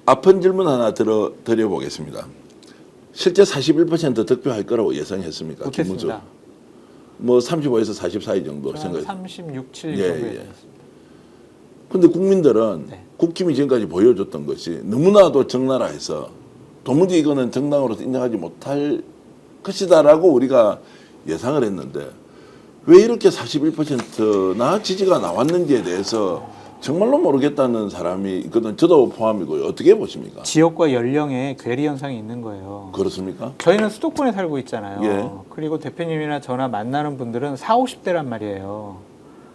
아픈 질문 하나 드려보겠습니다. 실제 41% 득표할 거라고 예상했습니까? 김문수. 못했습니다. 뭐 35에서 40 사이 정도 생각해요. 36, 7 예, 정도 예. 예상했습니다. 근데 국민들은 네. 국힘이 지금까지 보여줬던 것이 너무나도 적나라해서 도무지 이거는 정당으로서 인정하지 못할 것이다라고 우리가 예상을 했는데 왜 이렇게 41%나 지지가 나왔는지에 대해서 정말로 모르겠다는 사람이 있거든. 저도 포함이고요. 어떻게 보십니까? 지역과 연령에 괴리 현상이 있는 거예요. 그렇습니까? 저희는 수도권에 살고 있잖아요. 예. 그리고 대표님이나 저나 만나는 분들은 40, 50대란 말이에요.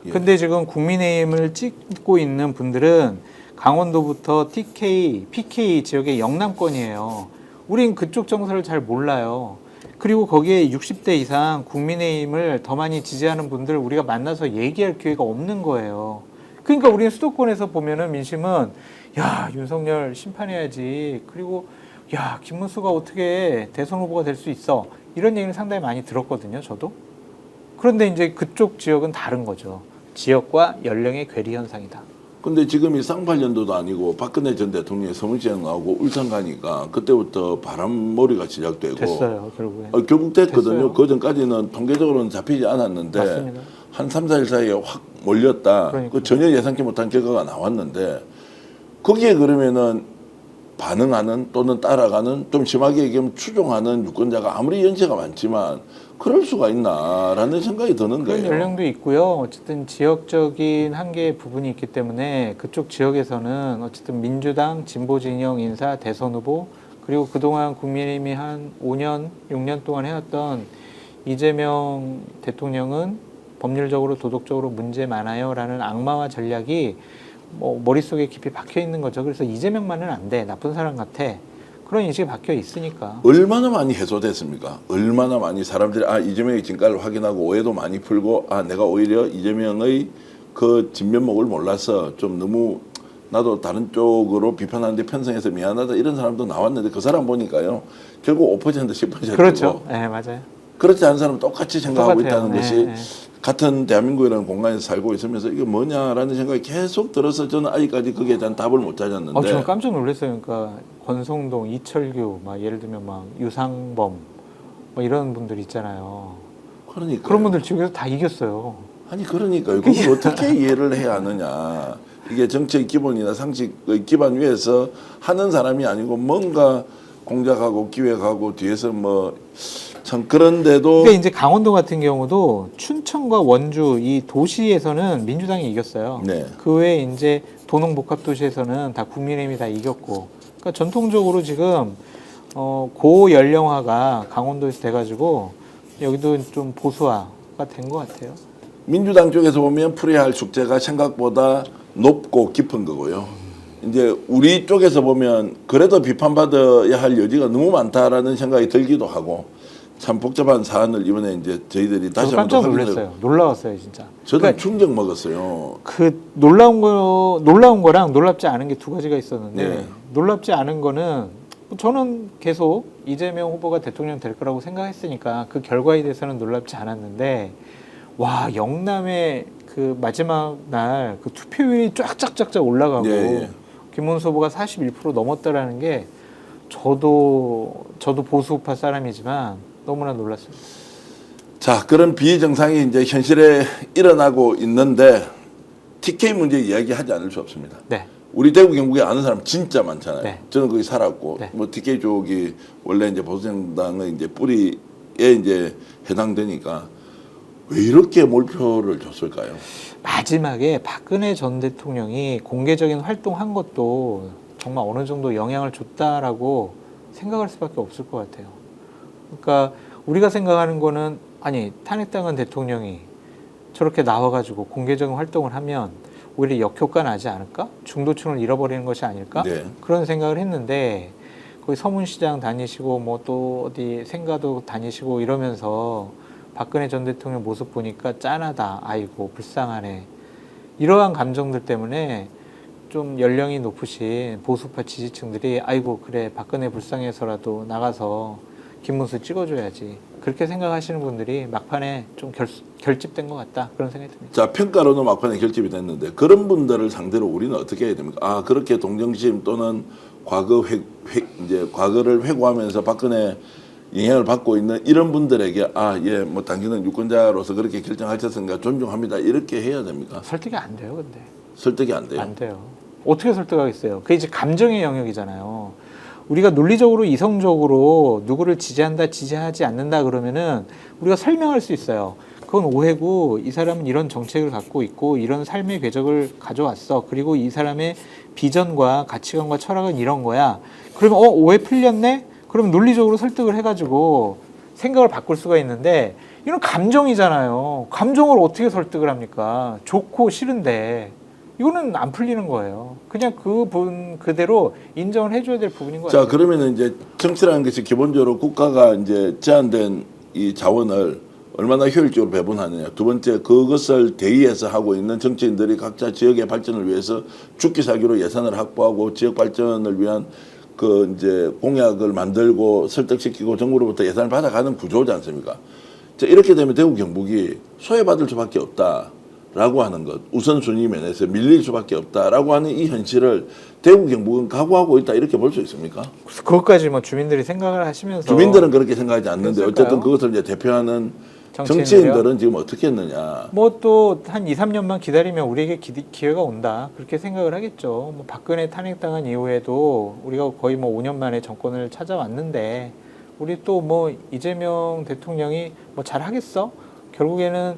예. 근데 지금 국민의힘을 찍고 있는 분들은 강원도부터 TK, PK 지역의 영남권이에요. 우린 그쪽 정서를 잘 몰라요. 그리고 거기에 60대 이상 국민의힘을 더 많이 지지하는 분들 우리가 만나서 얘기할 기회가 없는 거예요. 그러니까 우리는 수도권에서 보면은 민심은 야, 윤석열 심판해야지. 그리고 야, 김문수가 어떻게 대선 후보가 될 수 있어. 이런 얘기를 상당히 많이 들었거든요, 저도. 그런데 이제 그쪽 지역은 다른 거죠. 지역과 연령의 괴리 현상이다. 근데 지금 이 쌍팔년도도 아니고 박근혜 전 대통령이 서울시장 나오고 울산 가니까 그때부터 바람몰이가 시작되고 됐어요, 결국에. 결국 됐거든요. 됐어요. 그 전까지는 통계적으로는 잡히지 않았는데 맞습니다. 한 3, 4일 사이에 확 몰렸다. 그러니까요. 그 전혀 예상치 못한 결과가 나왔는데 거기에 그러면은 반응하는 또는 따라가는 좀 심하게 얘기하면 추종하는 유권자가 아무리 연세가 많지만 그럴 수가 있나라는 생각이 드는 그런 거예요. 연령도 있고요. 어쨌든 지역적인 한계의 부분이 있기 때문에 그쪽 지역에서는 어쨌든 민주당 진보 진영 인사 대선 후보 그리고 그동안 국민의힘이 한 5년, 6년 동안 해왔던 이재명 대통령은 법률적으로 도덕적으로 문제 많아요라는 악마화 전략이 뭐 머릿속에 깊이 박혀 있는 거죠. 그래서 이재명만은 안 돼. 나쁜 사람 같아. 그런 인식이 박혀 있으니까. 얼마나 많이 해소됐습니까? 얼마나 많이 사람들이 이재명의 진가를 확인하고 오해도 많이 풀고 내가 오히려 이재명의 그 진면목을 몰라서 좀 너무 나도 다른 쪽으로 비판하는데 편성해서 미안하다 이런 사람도 나왔는데 그 사람 보니까요. 결국 5% 10%고 그렇죠. 네, 맞아요. 그렇지 않은 사람은 똑같이 생각하고 똑같아요. 있다는 네, 것이 네. 같은 대한민국이라는 공간에서 살고 있으면서 이게 뭐냐라는 생각이 계속 들어서 저는 아직까지 거기에 대한 답을 못 찾았는데 저는 깜짝 놀랐어요. 그러니까 권성동, 이철규, 막 예를 들면 막 유상범, 뭐 이런 분들 있잖아요. 그러니까 그런 분들 지역에서 다 이겼어요. 아니 그러니까요. 그걸 어떻게 이해를 해야 하느냐. 이게 정치의 기본이나 상식의 기반 위에서 하는 사람이 아니고 뭔가 공작하고 기획하고 뒤에서 뭐 참 그런데도 근데 이제 강원도 같은 경우도 춘천과 원주 이 도시에서는 민주당이 이겼어요. 네. 그 외에 이제 도농복합도시에서는 다 국민의힘이 다 이겼고, 그러니까 전통적으로 지금 고연령화가 강원도에서 돼가지고 여기도 좀 보수화가 된 것 같아요. 민주당 쪽에서 보면 풀어야 할 숙제가 생각보다 높고 깊은 거고요. 이제 우리 쪽에서 보면 그래도 비판받아야 할 여지가 너무 많다라는 생각이 들기도 하고 참 복잡한 사안을 이번에 이제 저희들이 다시 저도 한번 깜짝 놀랐어요. 놀라웠어요, 진짜. 저도 그러니까 충격 먹었어요. 그 놀라운 거랑 놀랍지 않은 게 두 가지가 있었는데 네. 놀랍지 않은 거는 저는 계속 이재명 후보가 대통령 될 거라고 생각했으니까 그 결과에 대해서는 놀랍지 않았는데 와 영남의 그 마지막 날 그 투표율이 쫙쫙쫙쫙 올라가고 예, 예. 김문수 후보가 41% 넘었다라는 게 저도 보수우파 사람이지만 너무나 놀랐습니다. 자, 그런 비정상이 이제 현실에 일어나고 있는데 TK 문제 이야기하지 않을 수 없습니다. 네. 우리 대구 경북에 아는 사람 진짜 많잖아요. 네. 저는 거기 살았고 네. 뭐 TK 쪽이 원래 이제 보수정당의 이제 뿌리에 이제 해당되니까 왜 이렇게 몰표를 줬을까요? 마지막에 박근혜 전 대통령이 공개적인 활동한 것도 정말 어느 정도 영향을 줬다라고 생각할 수밖에 없을 것 같아요. 그러니까 우리가 생각하는 거는 아니 탄핵당한 대통령이 저렇게 나와가지고 공개적인 활동을 하면 오히려 역효과 나지 않을까? 중도층을 잃어버리는 것이 아닐까? 네. 그런 생각을 했는데 거기 서문시장 다니시고 뭐 또 어디 생가도 다니시고 이러면서 박근혜 전 대통령 모습 보니까 짠하다. 아이고 불쌍하네. 이러한 감정들 때문에 좀 연령이 높으신 보수파 지지층들이 아이고 그래 박근혜 불쌍해서라도 나가서 김문수 찍어줘야지. 그렇게 생각하시는 분들이 막판에 좀 결집된 것 같다. 그런 생각이 듭니다. 자, 평가로는 막판에 결집이 됐는데 그런 분들을 상대로 우리는 어떻게 해야 됩니까? 그렇게 동정심 또는 이제 과거를 회고하면서 박근혜 영향을 받고 있는 이런 분들에게 뭐 당신은 유권자로서 그렇게 결정하셨으니까 존중합니다. 이렇게 해야 됩니까? 설득이 안 돼요, 근데. 설득이 안 돼요. 안 돼요. 어떻게 설득하겠어요? 그게 이제 감정의 영역이잖아요. 우리가 논리적으로 이성적으로 누구를 지지한다, 지지하지 않는다 그러면은 우리가 설명할 수 있어요. 그건 오해고 이 사람은 이런 정책을 갖고 있고 이런 삶의 궤적을 가져왔어. 그리고 이 사람의 비전과 가치관과 철학은 이런 거야. 그러면 오해 풀렸네? 그러면 논리적으로 설득을 해가지고 생각을 바꿀 수가 있는데 이건 감정이잖아요. 감정을 어떻게 설득을 합니까? 좋고 싫은데 이거는 안 풀리는 거예요. 그냥 그분 그대로 인정을 해줘야 될 부분인 거예요. 자, 그러면은 이제 정치라는 것이 기본적으로 국가가 이제 제한된 이 자원을 얼마나 효율적으로 배분하느냐. 두 번째, 그것을 대의해서 하고 있는 정치인들이 각자 지역의 발전을 위해서 죽기 살기로 예산을 확보하고 지역 발전을 위한 그 이제 공약을 만들고 설득시키고 정부로부터 예산을 받아가는 구조지 않습니까? 자, 이렇게 되면 대구 경북이 소외받을 수밖에 없다라고 하는 것, 우선순위 면에서 밀릴 수밖에 없다라고 하는 이 현실을 대구 경북은 각오하고 있다 이렇게 볼 수 있습니까? 그것까지 뭐 주민들이 생각을 하시면서 주민들은 그렇게 생각하지 않는데 그랬을까요? 어쨌든 그것을 이제 대표하는 정치인들이요? 정치인들은 지금 어떻게 했느냐. 뭐 또 한 2, 3년만 기다리면 우리에게 기회가 온다. 그렇게 생각을 하겠죠. 뭐 박근혜 탄핵당한 이후에도 우리가 거의 뭐 5년 만에 정권을 찾아왔는데 우리 또 뭐 이재명 대통령이 뭐 잘하겠어? 결국에는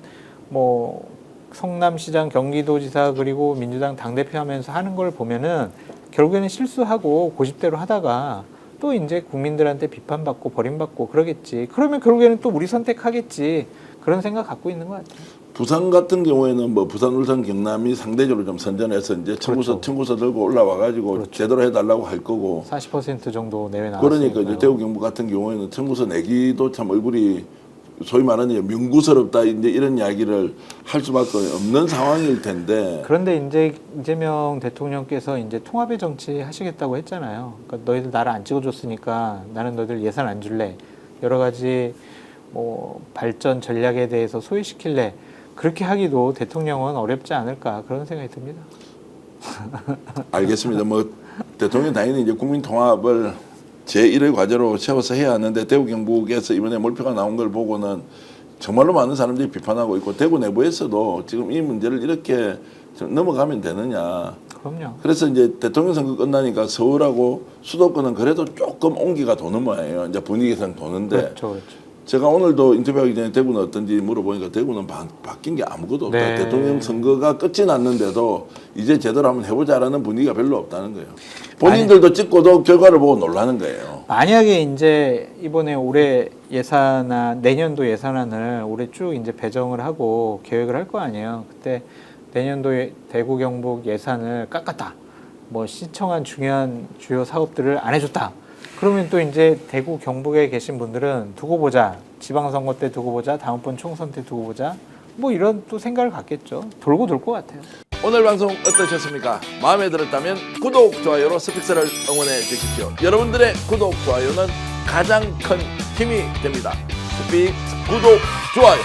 뭐 성남시장, 경기도지사 그리고 민주당 당대표 하면서 하는 걸 보면은 결국에는 실수하고 고집대로 하다가 또 이제 국민들한테 비판받고 버림받고 그러겠지. 그러면 결국에는 또 우리 선택하겠지. 그런 생각 갖고 있는 것 같아요. 부산 같은 경우에는 뭐 부산, 울산, 경남이 상대적으로 좀 선전해서 이제 청구서 들고 올라와 가지고 제대로 해달라고 할 거고 40% 정도 내외 나왔으니까. 그러니까 이제 대구 경북 같은 경우에는 청구서 내기도 참 얼굴이 소위 말하는 명구스럽다 이제 이런 이야기를 할 수밖에 없는 상황일 텐데. 그런데 이제 이재명 대통령께서 이제 통합의 정치 하시겠다고 했잖아요. 그러니까 너희들 나를 안 찍어줬으니까 나는 너희들 예산 안 줄래. 여러 가지 뭐 발전 전략에 대해서 소외시킬래. 그렇게 하기도 대통령은 어렵지 않을까 그런 생각이 듭니다. 알겠습니다. 뭐 대통령 당연히 이제 국민 통합을 제1의 과제로 세워서 해야 하는데 대구 경북에서 이번에 몰표가 나온 걸 보고는 정말로 많은 사람들이 비판하고 있고 대구 내부에서도 지금 이 문제를 이렇게 넘어가면 되느냐. 그럼요. 그래서 이제 대통령 선거 끝나니까 서울하고 수도권은 그래도 조금 온기가 도는 모양이에요. 이제 분위기상 도는데. 그렇죠. 제가 오늘도 인터뷰하기 전에 대구는 어떤지 물어보니까 대구는 바뀐 게 아무것도 없다. 네. 대통령 선거가 끝이 났는데도 이제 제대로 한번 해보자라는 분위기가 별로 없다는 거예요. 본인들도 찍고도 결과를 보고 놀라는 거예요. 만약에 이제 이번에 올해 예산안, 내년도 예산안을 올해 쭉 이제 배정을 하고 계획을 할 거 아니에요. 그때 내년도에 대구 경북 예산을 깎았다. 뭐 시청한 중요한 주요 사업들을 안 해줬다. 그러면 또 이제 대구 경북에 계신 분들은 두고 보자. 지방선거 때 두고 보자. 다음번 총선 때 두고 보자. 뭐 이런 또 생각을 갖겠죠. 돌고 돌 것 같아요. 오늘 방송 어떠셨습니까? 마음에 들었다면 구독, 좋아요로 스픽스를 응원해 주십시오. 여러분들의 구독, 좋아요는 가장 큰 힘이 됩니다. 스픽스 구독, 좋아요.